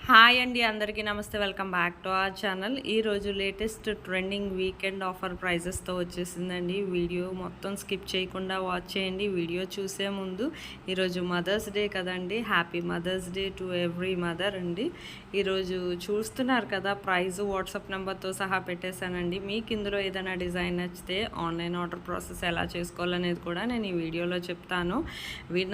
Hi అండి, అందరికీ నమస్తే. Welcome back to our channel. ఈరోజు లేటెస్ట్ ట్రెండింగ్ వీకెండ్ ఆఫర్ ప్రైజెస్తో వచ్చేసిందండి. వీడియో మొత్తం స్కిప్ చేయకుండా వాచ్ చేయండి. వీడియో చూసే ముందు ఈరోజు మదర్స్ డే కదండి, happy mother's day to every mother అండి. ఈరోజు చూస్తున్నారు కదా, ప్రైజ్ వాట్సాప్ నెంబర్తో సహా పెట్టేశానండి. మీకు ఇందులో ఏదైనా డిజైన్ నచ్చితే ఆన్లైన్ ఆర్డర్ ప్రాసెస్ ఎలా చేసుకోవాలనేది కూడా నేను ఈ వీడియోలో చెప్తాను.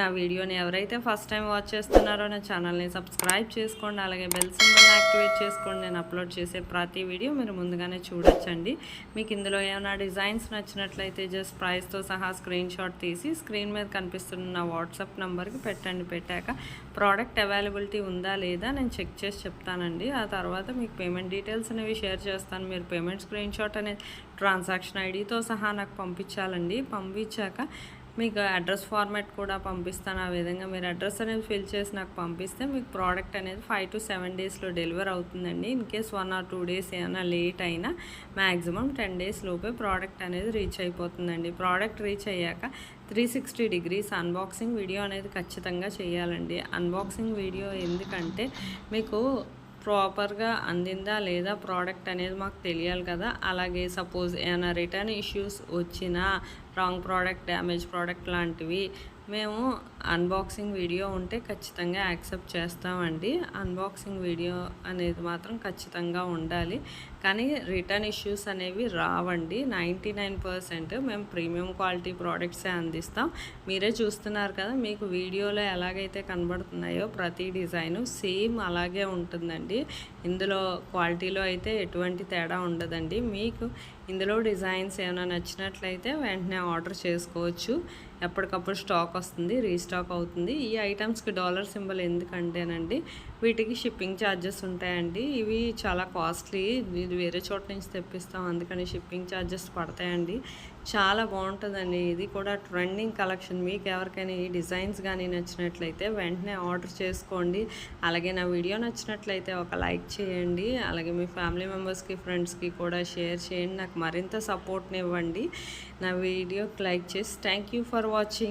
నా వీడియోని ఎవరైతే ఫస్ట్ టైం వాచ్ చేస్తున్నారో నా ఛానల్ని సబ్స్క్రైబ్ చేసుకోండి, అలాగే బెల్ సింబల్ యాక్టివేట్ చేసుకోండి. నేను అప్లోడ్ చేసే ప్రతి వీడియో మీరు ముందుగానే చూడొచ్చండి. మీకు ఇందులో ఏమైనా డిజైన్స్ నచ్చినట్లయితే జస్ట్ ప్రైస్తో సహా స్క్రీన్ షాట్ తీసి స్క్రీన్ మీద కనిపిస్తున్న వాట్సాప్ నెంబర్కి పెట్టండి. పెట్టాక ప్రోడక్ట్ అవైలబిలిటీ ఉందా లేదా నేను చెక్ చేసి చెప్తానండి. ఆ తర్వాత మీకు పేమెంట్ డీటెయిల్స్ అనేవి షేర్ చేస్తాను. మీరు పేమెంట్ స్క్రీన్ షాట్ అనేది ట్రాన్సాక్షన్ ఐడితో సహా నాకు పంపించాలండి. పంపించాక మీకు అడ్రస్ ఫార్మాట్ కూడా పంపిస్తాను. ఆ విధంగా మీరు అడ్రస్ అనేది ఫిల్ చేసి నాకు పంపిస్తే మీకు ప్రోడక్ట్ అనేది 5 to 7 డేస్లో డెలివర్ అవుతుందండి. ఇన్ కేస్ 1 or 2 డేస్ ఏమైనా లేట్ అయినా మ్యాక్సిమం 10 డేస్ లోపే ప్రోడక్ట్ అనేది రీచ్ అయిపోతుందండి. ప్రోడక్ట్ రీచ్ అయ్యాక 360 degrees అన్బాక్సింగ్ వీడియో అనేది ఖచ్చితంగా చేయాలండి. అన్బాక్సింగ్ వీడియో ఎందుకంటే మీకు ప్రాపర్గా అందిందా లేదా ప్రోడక్ట్ అనేది మాకు తెలియాలి కదా. అలాగే సపోజ్ ఏమైనా రిటర్న్ ఇష్యూస్ వచ్చినా, రాంగ్ ప్రోడక్ట్, డ్యామేజ్ ప్రోడక్ట్ లాంటివి మేము అన్బాక్సింగ్ వీడియో ఉంటే ఖచ్చితంగా యాక్సెప్ట్ చేస్తామండి. అన్బాక్సింగ్ వీడియో అనేది మాత్రం ఖచ్చితంగా ఉండాలి. కానీ రిటర్న్ ఇష్యూస్ అనేవి రావండి. 99% మేము ప్రీమియం క్వాలిటీ ప్రోడక్ట్సే అందిస్తాం. మీరే చూస్తున్నారు కదా, మీకు వీడియోలో ఎలాగైతే కనబడుతున్నాయో ప్రతి డిజైను సేమ్ అలాగే ఉంటుందండి. ఇందులో క్వాలిటీలో అయితే ఎటువంటి తేడా ఉండదండి. మీకు ఇందులో డిజైన్స్ ఏమైనా నచ్చినట్లయితే వెంటనే ఆర్డర్ చేసుకోవచ్చు. ఎప్పటికప్పుడు స్టాక్ వస్తుంది, రీస్టాక్ అవుతుంది. ఈ ఐటమ్స్కి డాలర్ సింబల్ ఎందుకంటేనండి వీటికి షిప్పింగ్ ఛార్జెస్ ఉంటాయండి. ఇవి చాలా కాస్ట్లీ, ఇది వేరే చోట నుంచి తెప్పిస్తాం, అందుకని షిప్పింగ్ ఛార్జెస్ పడతాయండి. చాలా బాగుంటుందండి. ఇది కూడా ట్రెండింగ్ కలెక్షన్. మీకు ఎవరికైనా ఈ డిజైన్స్ కానీ నచ్చినట్లయితే వెంటనే ఆర్డర్ చేసుకోండి. అలాగే నా వీడియో నచ్చినట్లయితే ఒక లైక్ చేయండి. అలాగే మీ ఫ్యామిలీ మెంబర్స్కి, ఫ్రెండ్స్కి కూడా షేర్ చేయండి. నాకు మరింత సపోర్ట్ని ఇవ్వండి. నా వీడియోకి లైక్ చేసి థ్యాంక్ యూ ఫర్ వాచింగ్.